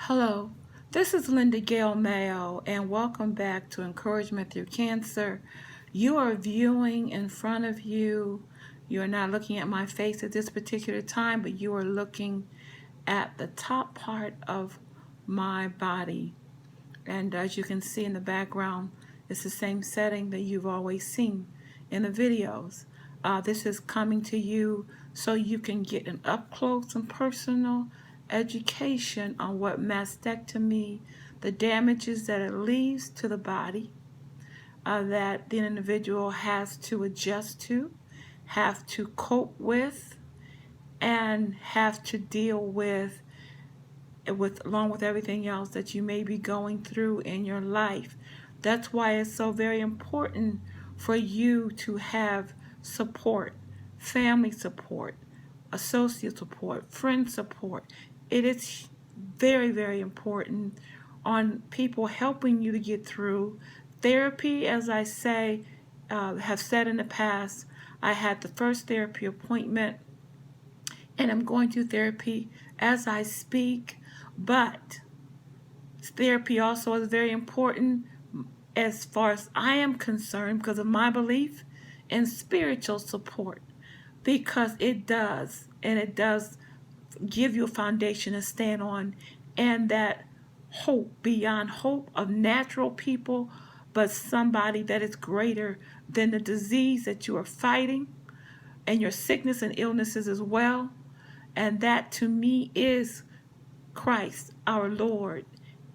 Hello, this is Linda Gale Mayo, and welcome back to Encouragement Through Cancer. You are viewing in front of you. You are not looking at my face at this particular time, but you are looking at the top part of my body. And as you can see in the background, it's the same setting that you've always seen in the videos. This is coming to you so you can get an up close and personal education on what mastectomy, the damages that it leaves to the body, that the individual has to adjust to, have to cope with, and have to deal with along with everything else that you may be going through in your life. That's why it's so very important for you to have support, family support, associate support, friend support. It is very, very important on people helping you to get through. Therapy, as I have said in the past, I had the first therapy appointment and I'm going through therapy as I speak. But therapy also is very important as far as I am concerned because of my belief in spiritual support, because it does give you a foundation to stand on, and that hope beyond hope of natural people, but somebody that is greater than the disease that you are fighting and your sickness and illnesses as well. And that to me is Christ, our Lord.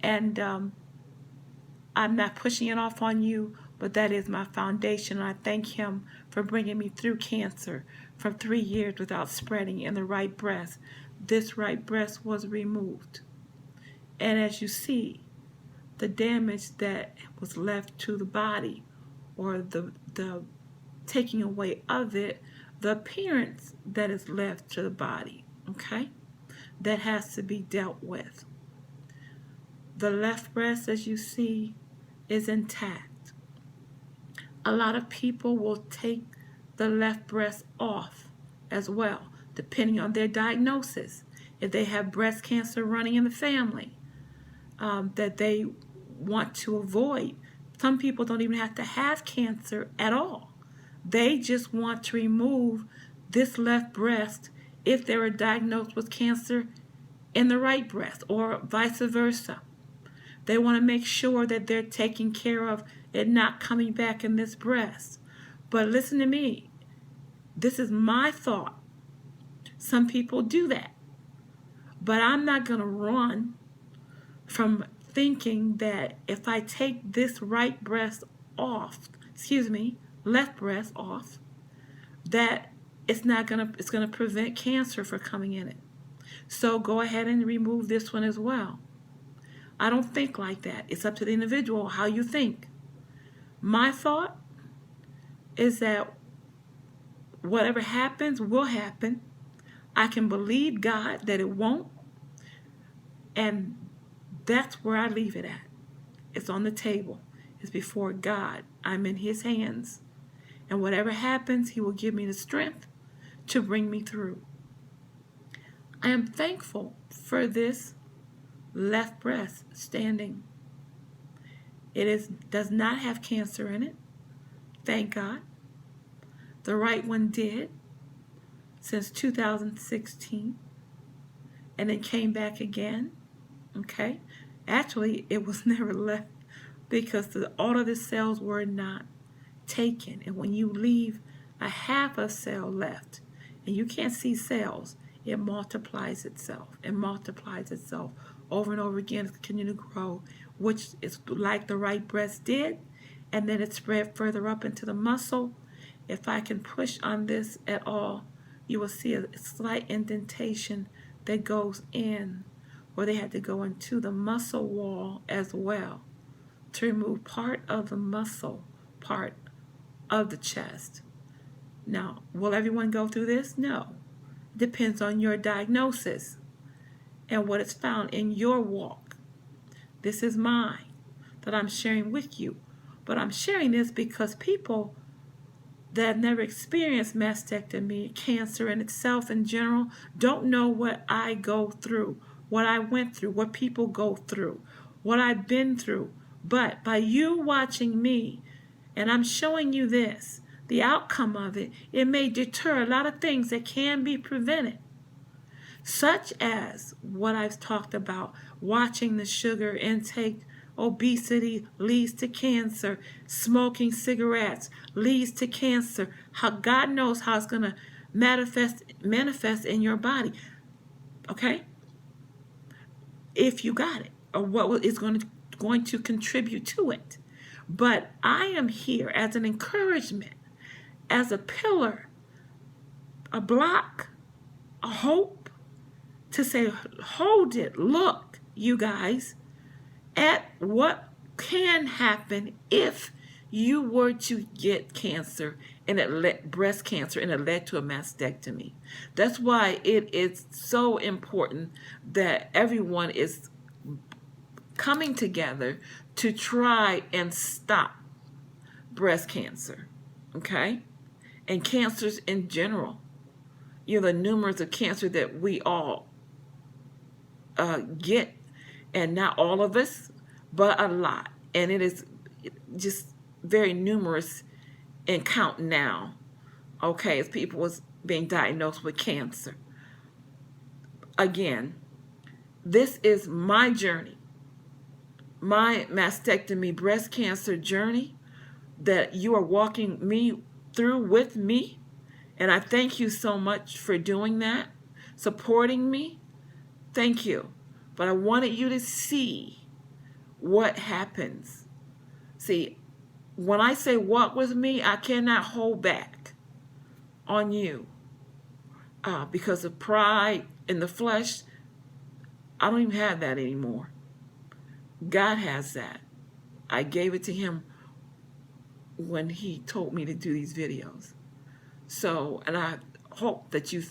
And I'm not pushing it off on you, but that is my foundation. And I thank Him for bringing me through cancer for 3 years without spreading in the right breast. This right breast was removed. And as you see, the damage that was left to the body, or the taking away of it, the appearance that is left to the body, okay? That has to be dealt with. The left breast, as you see, is intact. A lot of people will take the left breast off as well, depending on their diagnosis. If they have breast cancer running in the family, that they want to avoid. Some people don't even have to have cancer at all. They just want to remove this left breast if they were diagnosed with cancer in the right breast, or vice versa. They want to make sure that they're taking care of it not coming back in this breast. But listen to me. This is my thought. Some people do that. But I'm not going to run from thinking that if I take this right breast off, left breast off, that it's going to prevent cancer from coming in it. So go ahead and remove this one as well. I don't think like that. It's up to the individual how you think. My thought is that whatever happens will happen. I can believe God that it won't. And that's where I leave it at. It's on the table. It's before God. I'm in His hands. And whatever happens, He will give me the strength to bring me through. I am thankful for this left breast standing. It does not have cancer in it. Thank God. The right one did since 2016, and then came back again. Okay? Actually, it was never left because all of the cells were not taken. And when you leave a half a cell left, and you can't see cells, it multiplies itself and multiplies itself over and over again. It's continuing to grow, which is like the right breast did, and then it spread further up into the muscle. If I can push on this at all, you will see a slight indentation that goes in, where they had to go into the muscle wall as well to remove part of the muscle part of the chest. Now, will everyone go through this? No. Depends on your diagnosis and what is found in your walk. This is mine that I'm sharing with you. But I'm sharing this because people that have never experienced mastectomy, cancer in itself in general, don't know what I go through what I went through, what people go through, what I've been through. But by you watching me, and I'm showing you this, the outcome of it, it may deter a lot of things that can be prevented, such as what I've talked about, watching the sugar intake. Obesity leads to cancer. Smoking cigarettes leads to cancer. How God knows how it's going to manifest in your body. Okay? If you got it, or what is going to contribute to it. But I am here as an encouragement, as a pillar, a block, a hope, to say, hold it, look, you guys, at what can happen if you were to get cancer and breast cancer and it led to a mastectomy. That's why it is so important that everyone is coming together to try and stop breast cancer, okay? And cancers in general. You know, the numerous of cancer that we all get, and not all of us, but a lot. And it is just very numerous in count now, okay, as people was being diagnosed with cancer. Again, this is my journey, my mastectomy breast cancer journey that you are walking me through with me. And I thank you so much for doing that, supporting me. Thank you. But I wanted you to see what happens. See, when I say walk with me, I cannot hold back on you because of pride in the flesh. I don't even have that anymore. God has that. I gave it to him when he told me to do these videos. So, and I hope that you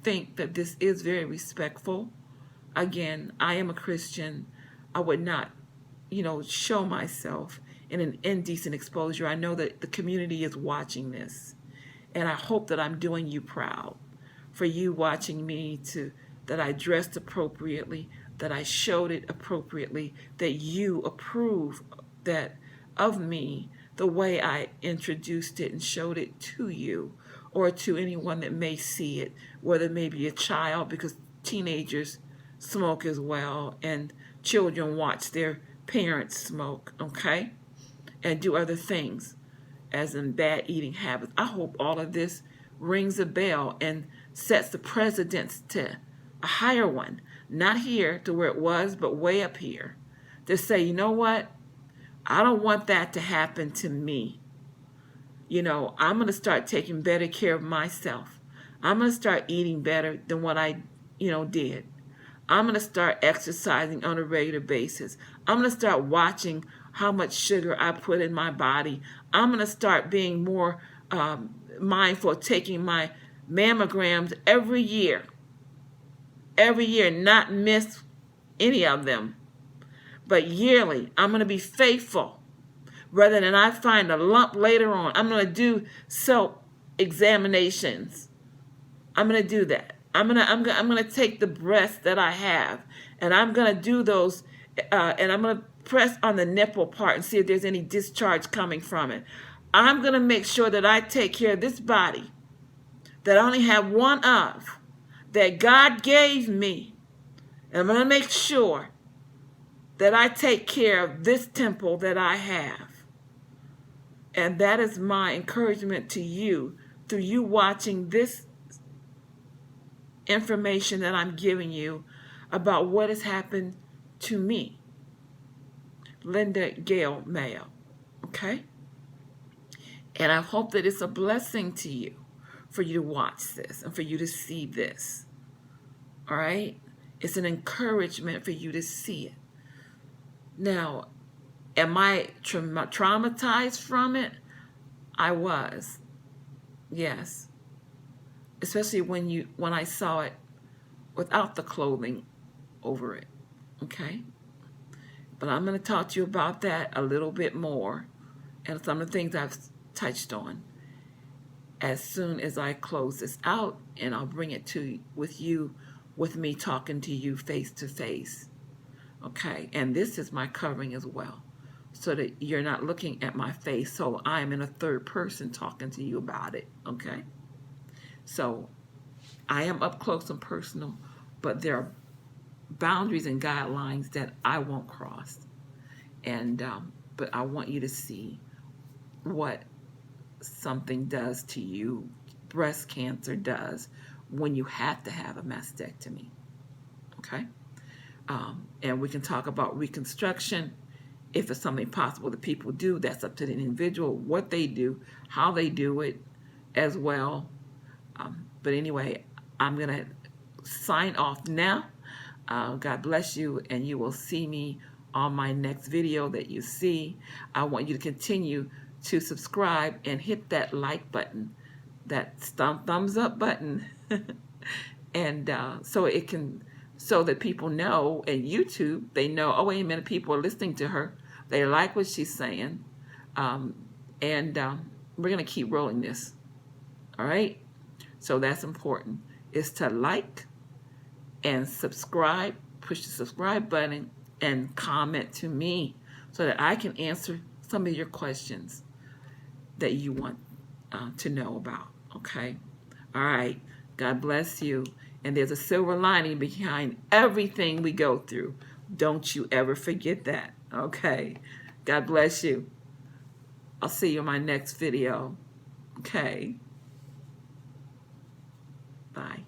think that this is very respectful. Again, I am a Christian. I would not, show myself in an indecent exposure. I know that the community is watching this, and I hope that I'm doing you proud for you watching me, that I dressed appropriately, that I showed it appropriately, that you approve that of me the way I introduced it and showed it to you, or to anyone that may see it, whether it may be a child, because teenagers smoke as well, and children watch their parents smoke, okay, and do other things, as in bad eating habits. I hope all of this rings a bell and sets the precedence to a higher one, not here to where it was, but way up here, to say, you know what, I don't want that to happen to me. I'm going to start taking better care of myself. I'm going to start eating better than what I, did. I'm going to start exercising on a regular basis. I'm going to start watching how much sugar I put in my body. I'm going to start being more mindful of taking my mammograms every year, not miss any of them, but yearly. I'm going to be faithful. Rather than I find a lump later on, I'm going to do self-examinations. I'm going to do that. I'm going to take the breast that I have, and I'm going to do those, and I'm going to press on the nipple part and see if there's any discharge coming from it. I'm going to make sure that I take care of this body that I only have one of, that God gave me. And I'm going to make sure that I take care of this temple that I have. And that is my encouragement to you through you watching this information that I'm giving you about what has happened to me, Linda Gail Mayo. Okay? And I hope that it's a blessing to you for you to watch this and for you to see this. All right? It's an encouragement for you to see it. Now, am I traumatized from it? I was. Yes. Especially when I saw it without the clothing over it. Okay? But I'm going to talk to you about that a little bit more, and some of the things I've touched on as soon as I close this out, and I'll bring it with you with me talking to you face to face. Okay, and this is my covering as well, so that you're not looking at my face, so I'm in a third person talking to you about it. Okay, so I am up close and personal, but there are boundaries and guidelines that I won't cross. And but I want you to see what something does to you, breast cancer does, when you have to have a mastectomy. Okay, and we can talk about reconstruction. If it's something possible that people do, that's up to the individual, what they do, how they do it as well. But anyway, I'm going to sign off now. God bless you, and you will see me on my next video that you see. I want you to continue to subscribe and hit that like button, that thumbs up button, and so that people know, and YouTube, they know, oh, wait a minute, people are listening to her. They like what she's saying. And we're going to keep rolling this. All right? So that's important, is to like and subscribe, push the subscribe button, and comment to me so that I can answer some of your questions that you want to know about. Okay? All right. God bless you. And there's a silver lining behind everything we go through. Don't you ever forget that. Okay? God bless you. I'll see you in my next video. Okay? Bye.